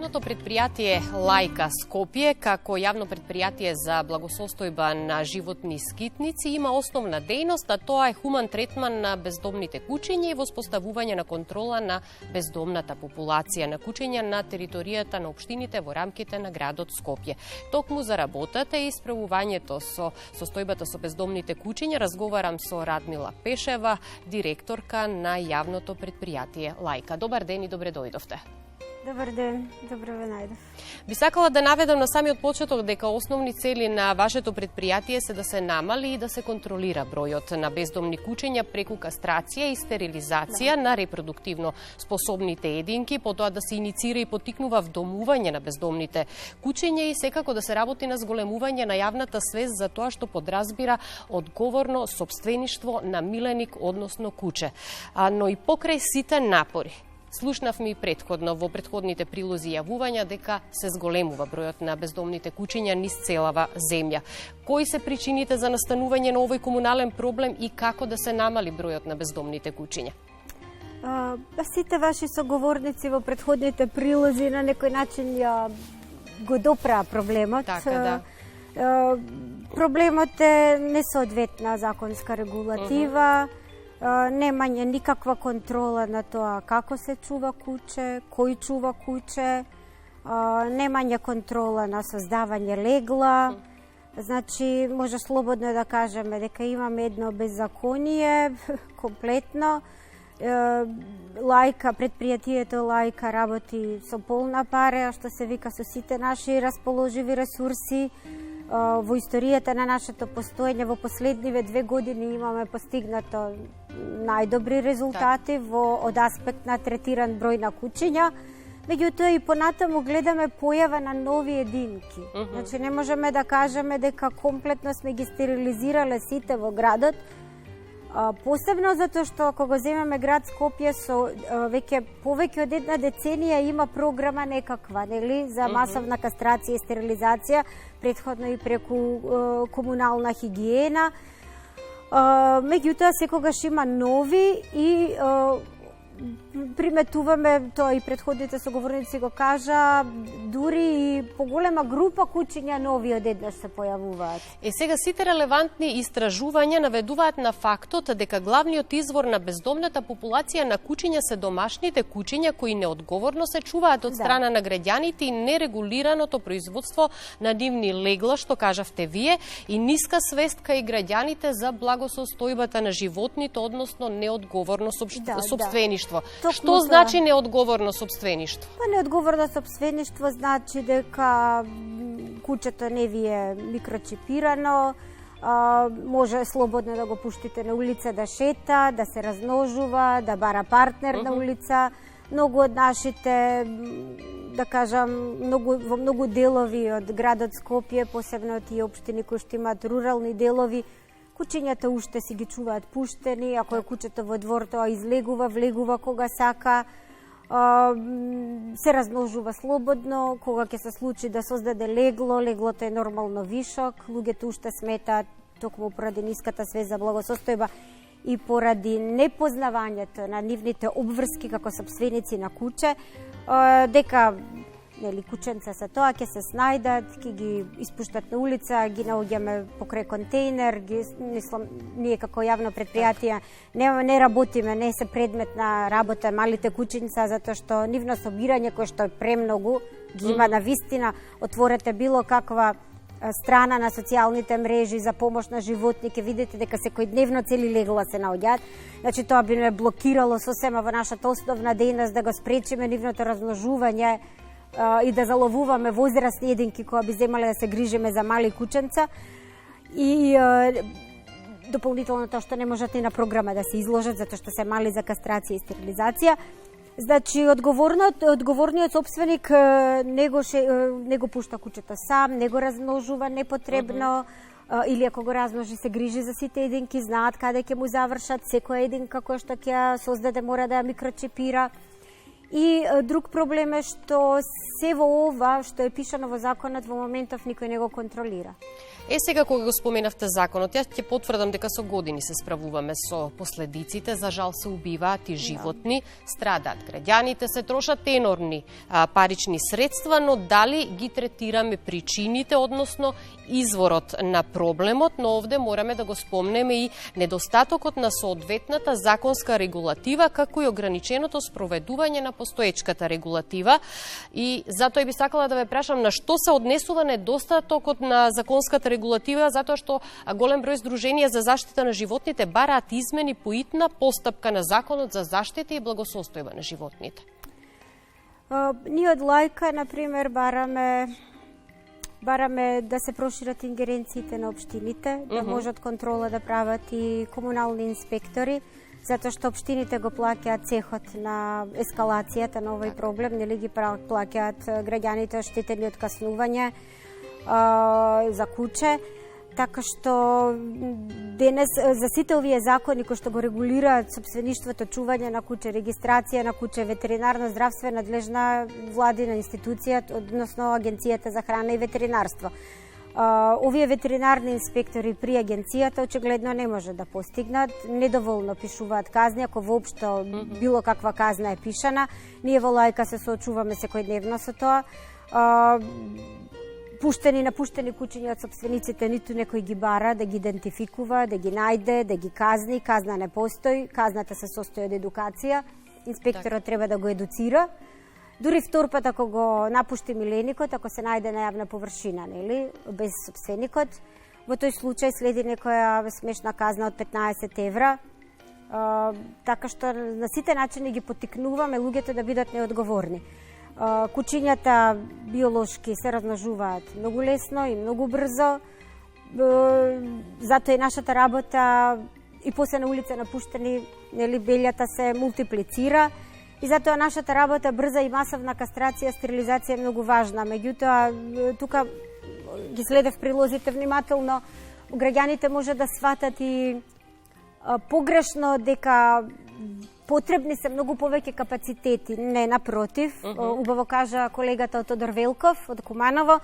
Јавното предпријатие Лајка Скопје, како јавно предпријатие за благосостојба на животни скитници, има основна дејност, а тоа е хуман третман на бездомните кучиња и воспоставување на контрола на бездомната популација на кучиња на територијата на општините во рамките на градот Скопје. Токму за работата и исправувањето со состојбата со бездомните кучиња разговарам со Радмила Пешева, директорка на јавното предпријатие Лајка. Добар ден и добре дојдовте. Добар ден, добро ве најдов. Би сакала да наведам на самиот почеток дека основни цели на вашето предпријатие се да се намали и да се контролира бројот на бездомни кучиња преку кастрација и стерилизација на репродуктивно способните единки, потоа да се иницира и поттикнува вдомување на бездомните кучиња и секако да се работи на зголемување на јавната свест за тоа што подразбира одговорно сопствеништво на миленик, односно куче. Но и покрај сите напори, слушнавме и предходно во предходните прилози јавувања дека се зголемува бројот на бездомните кучиња низ целава земја. Кои се причините за настанување на овој комунален проблем и како да се намали бројот на бездомните кучиња? Сите ваши соговорници во предходните прилози на некој начин го допраа проблемот. Така, да. Проблемот е несоодветна законска регулатива, немање никаква контрола на тоа како се чува куче, кој чува куче, немање контрола на создавање легла. Значи, може слободно да кажеме дека имаме едно беззаконие, комплетно. Лајка, предпријатието Лајка работи со полна пареа, што се вика, со сите наши расположиви ресурси. Во историјата на нашето постоење во последниве 2 години имаме постигнато најдобри резултати од аспект на третиран број на кучиња. Меѓутоа и понатаму гледаме појава на нови единки. Значи не можеме да кажеме дека комплетно сме ги стерилизирале сите во градот. Посебно затоа што кога земеме град Скопје со веќе повеќе од една деценија има програма некаква, нели, за масовна кастрација и стерилизација, претходно и преку комунална хигиена. Меѓутоа секогаш има нови и приметуваме, тоа и претходните соговорници го кажа, дури и поголема група кучиња нови одеднаш се појавуваат. Сега сите релевантни истражувања наведуваат на фактот дека главниот извор на бездомната популација на кучиња се домашните кучиња кои неодговорно се чуваат од страна на граѓаните и нерегулираното производство на нивни легла, што кажавте вие, и ниска свест кај граѓаните за благосостојбата на животните, односно неодговорно сопствеништво. Што значи неодговорно сопствеништво? Неодговорно сопствеништво значи дека кучето не ви е микрочипирано, може слободно да го пуштите на улица да шета, да се размножува, да бара партнер на улица. Многу од нашите, да кажам, во многу делови од градот Скопје, посебно тие општини кои што имаат рурални делови, кучињата уште си ги чуваат пуштени, ако е кучето во двор, тоа излегува, влегува кога сака, се размножува слободно, кога ќе се случи да создаде легло, леглото е нормално вишок, луѓето уште сметаат токму поради ниската свест за благосостојба и поради непознавањето на нивните обврски како сопственици на куче, дека кученца се тоа, ќе се снајдат, ќе ги испуштат на улица, ги наоѓаме покрај контејнер, ние како јавно предпријатие не работиме, не се предмет на работа малите кученца, затоа што нивно собирање кој што е премногу ги има на вистина. Отворете било каква страна на социјалните мрежи за помош на животни, ќе видите дека секојдневно цели легла се наоѓаат. Значи тоа би не блокирало сосема во нашата основна дејност да го спречиме нивното размножување и да заловуваме возрастни единки кои би земале да се грижиме за мали кученца. И дополнително тоа што не можат и на програма да се изложат затоа што се мали за кастрација и стерилизација. Значи, одговорниот сопственик не го пушта кучето сам, не го размножува непотребно, или ако го размножи се грижи за сите единки, знаат каде ќе му завршат, секоја единка која што ќе ја создаде мора да ја микрочипира. И друг проблем е што се во ова што е пишано во законот во моментов никој не го контролира. Сега кога го споменавте законот, јас ќе потврдам дека со години се справуваме со последиците, за жал се убиваат и животни, страдаат граѓаните, се трошат енормни парични средства, но дали ги третираме причините, односно изворот на проблемот, но овде мораме да го спомнеме и недостатокот на соодветната законска регулатива, како и ограниченото спроведување на постоечката регулатива. И затоа би сакала да ве прашам на што се однесува недостатокот на законската регулатива, затоа што голем број здруженија за заштита на животните бараат измени по итна постапка на законот за заштита и благосостојба на животните. Ние од лајка, например, бараме да се прошират ингеренциите на општините, да можат контрола да прават и комунални инспектори, затоа што општините го плаќаат цехот на ескалацијата на овој проблем, нели ги плаќаат граѓаните оштетени од каснување за куче, така што денес за сите овие закони кои што го регулираат собствеништвото, чување на куче, регистрација на куче, ветеринарно здравство е надлежна владина институција, односно Агенцијата за храна и ветеринарство. Овие ветеринарни инспектори при агенцијата очигледно не може да постигнат, недоволно пишуваат казни, ако воопшто било каква казна е пишана. Ние во лајка се соочуваме секојдневно со тоа. Пуштени и напуштени кучиња од собствениците, ниту некој ги бара да ги идентификува, да ги најде, да ги казни. Казна не постои, казната се состои од едукација. Инспекторот треба да го едуцира. Дури втор пат ако го напушти миленикот, ако се најде на јавна површина, нели, без собственикот, во тој случај следи некоја смешна казна од 15 евра. Така што на сите начини ги поттикнуваме луѓето да бидат неодговорни. Кучињата биолошки се размножуваат многу лесно и многу брзо, затоа и нашата работа и после на улица напуштени, нели, белјата се мултиплицира и затоа нашата работа брза и масовна кастрација, стерилизација е многу важна. Меѓутоа, тука ги следев прилозите внимателно, граѓаните може да сватат и погрешно дека потребни се многу повеќе капацитети. Не, напротив, убаво кажа колегата од Тодор Велков од Куманово,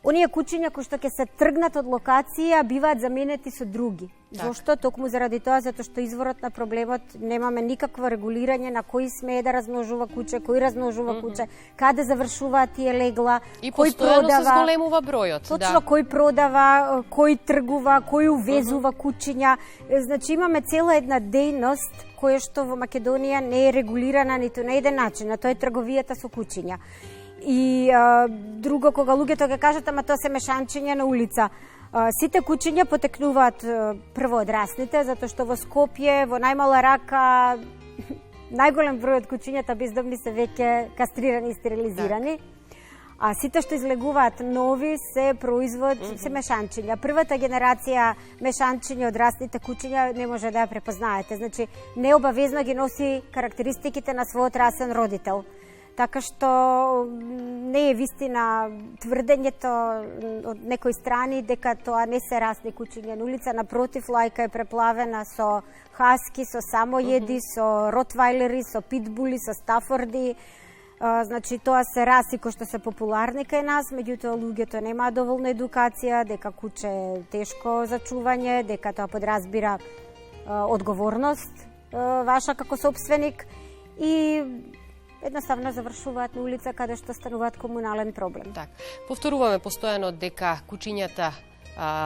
оние кучиња кои што ќе се тргнат од локација биваат заменети со други. Зошто? Токму заради тоа, затоа што изворот на проблемот немаме никакво регулирање на кој смее да размножува куче, кој размножува куче, каде завршуваат тие легла, и кој продава. И постојано се зголемува бројот. Точно, кој продава, кој тргува, кој увезува кучиња. Значи имаме цела една дејност која што во Македонија не е регулирана ниту на еден начин, а тоа е трговијата со кучиња. И друго, кога луѓето ќе кажат, ама тоа се мешанчиња на улица. Сите кучиња потекнуваат прво од расните, затоа што во Скопје, во најмала рака, најголем број од кучињата бездомни се веќе кастрирани и стерилизирани. А сите што излегуваат нови се производ, се мешанчиња. Првата генерација мешанчиња од расните кучиња не може да ја препознаете. Значи, необавезно ги носи карактеристиките на својот расен родител. Така што не е вистина тврдењето од некои страни дека тоа не се расни кучиња на улица. Напротив, лајка е преплавена со хаски, со самоједи, со ротвајлери, со питбули, со стафорди. Значи, тоа се раси кои што се популарни кај нас, меѓутоа луѓето немаат доволна едукација, дека куче е тешко за чување, дека тоа подразбира одговорност ваша како собственик и едноставно завршуваат на улица каде што стануваат комунален проблем. Так. Повторуваме постојано дека кучињата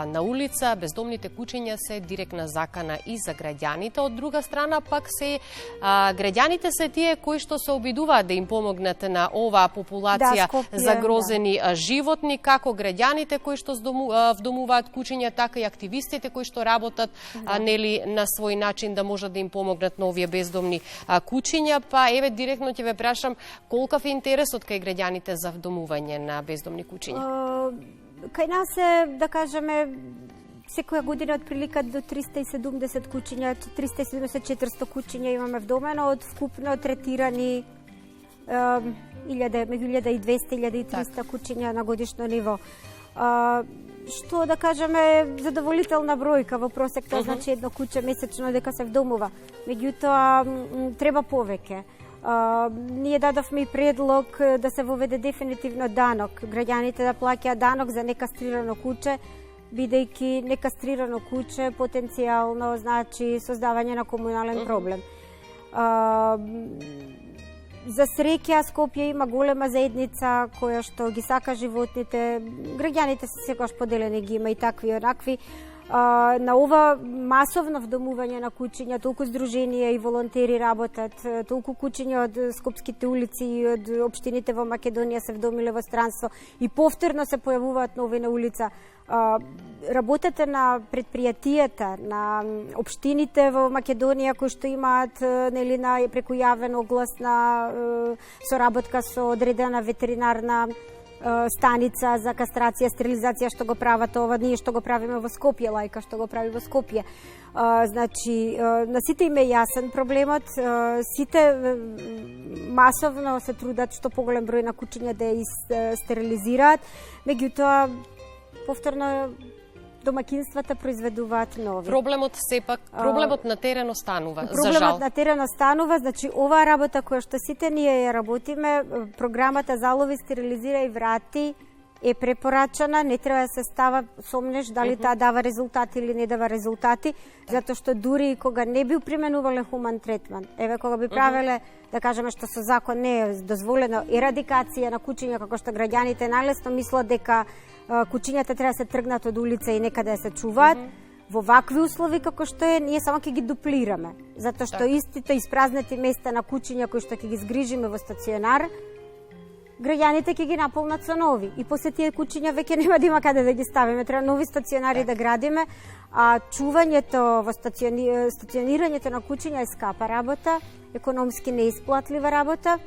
на улица, бездомните кучиња се директна закана и за граѓаните. Од друга страна пак се граѓаните се тие кои што се обидуваат да им помогнат на оваа популација загрозени животни, како граѓаните кои што вдомуваат кучиња, така и активистите кои што работат нели на свој начин да можат да им помогнат на овие бездомни кучиња. Па еве директно ќе ве прашам колкав е интересот кај граѓаните за вдомување на бездомни кучиња? Кај нас е, да кажеме, секоја година од прилика до 370 кучиња, 370-400 кучиња имаме вдомено, од вкупно третирани меѓу 1200 и 1300 кучиња на годишно ниво. Што, да кажеме, задоволителна бројка во просек, тоа значи едно куче месечно дека се вдомува. Меѓутоа, треба повеќе. Ние дадовме и предлог да се воведе дефинитивно данок. Граѓаните да плаќаат данок за некастрирано куче, бидејќи некастрирано куче потенцијално значи создавање на комунален проблем. За среќа Скопје има голема заедница која што ги сака животните. Граѓаните се секогаш поделени, ги има и такви и онакви. На ова масовно вдомување на кучиња, толку здруженија и волонтери работат, толку кучиња од скопските улици и од општините во Македонија се вдомиле во странство и повторно се појавуваат нови на улица. Работата на предпријатијата, на општините во Македонија кои што имаат нели на преку јавен оглас на соработка со одредена ветеринарна станица за кастрација, стерилизација, што го прават ова, ние што го правиме во Скопје, лајка што го прави во Скопје. Значи, на сите им е јасен проблемот, сите масовно се трудат што поголем број на кучиња да ја стерилизираат, меѓутоа повторно домакинствата произведуваат нови. Проблемот на терен останува, за жал. Проблемот на терен останува, значи оваа работа која што сите ние ја работиме, програмата Залови, стерилизира и врати е препорачана, не треба да се става сомнеш дали таа дава резултати или не дава резултати, затоа што дури и кога не би применувале хуман третман, еве кога би правеле, да кажеме што со закон не е дозволено, ерадикација на кучиња, како што граѓаните најлесно мислат дека кучињата треба да се тргнат од улица и некаде да се чуваат. Во вакви услови како што е, ние само ќе ги дуплираме, затоа што истите испразнети места на кучиња кои што ќе ги згрижиме во стационар, граѓаните ќе ги наполнат со нови и после тие кучиња веќе нема да има каде да ги ставиме, треба нови стационари да градиме, а чувањето во стационирањето на кучиња е скапа работа, економски неисплатлива работа,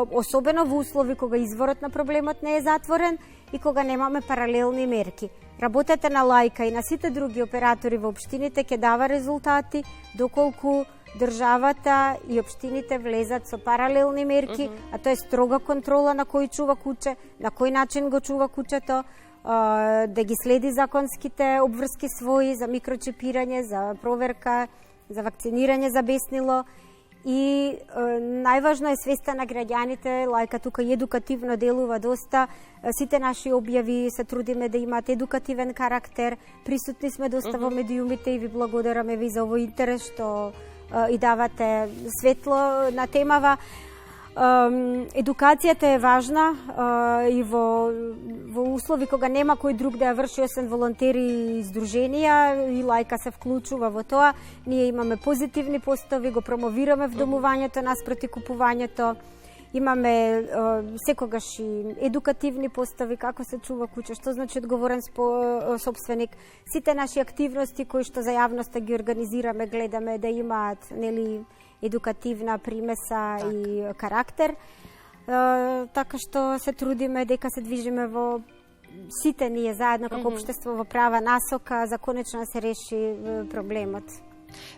особено во услови кога изворот на проблемот не е затворен и кога немаме паралелни мерки. Работата на Лајка и на сите други оператори во општините ќе дава резултати доколку државата и општините влезат со паралелни мерки, а тоа е строга контрола на кој чува куче, на кој начин го чува кучето, да ги следи законските обврски своји за микрочипирање, за проверка, за вакцинирање за беснило. И најважно е свеста на граѓаните, Лајка тука и едукативно делува доста, сите наши објави се трудиме да имаат едукативен карактер, присутни сме доста во медиумите и ви благодараме ви за овој интерес што и давате светло на темава. Едукацијата е важна и во услови кога нема кој друг да ја врши освен волонтери и здруженија и Лајка се вклучува во тоа. Ние имаме позитивни постови, го промовираме вдомувањето наспроти купувањето. Имаме секогаш и едукативни постови како се чува куче, што значи одговорен сопственик. Сите наши активности кои што за јавноста ги организираме, гледаме да имаат нели едукативна примеса и карактер. Така што се трудиме дека се движиме во сите ние заедно како општество во права насока за конечно да се реши проблемот.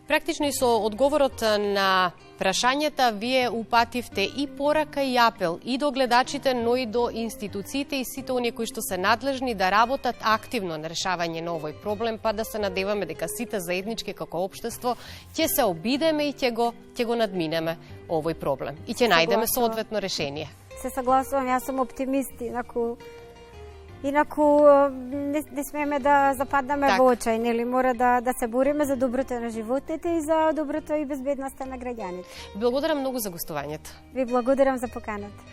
Практично и со одговорот на прашањата вие упативте и порака и апел и до гледачите, но и до институциите и сите оние кои што се надлежни да работат активно на решавање на овој проблем, па да се надеваме дека сите заеднички како општество ќе се обидеме и ќе го надминеме овој проблем и ќе најдеме соодветно решение. Се согласувам, јас сум оптимист, Инаку не смееме да западнеме во очај, нели мора да се бориме за доброто на животните и за доброто и безбедноста на граѓаните. Благодарам многу за гостувањето. Ви благодарам за поканата.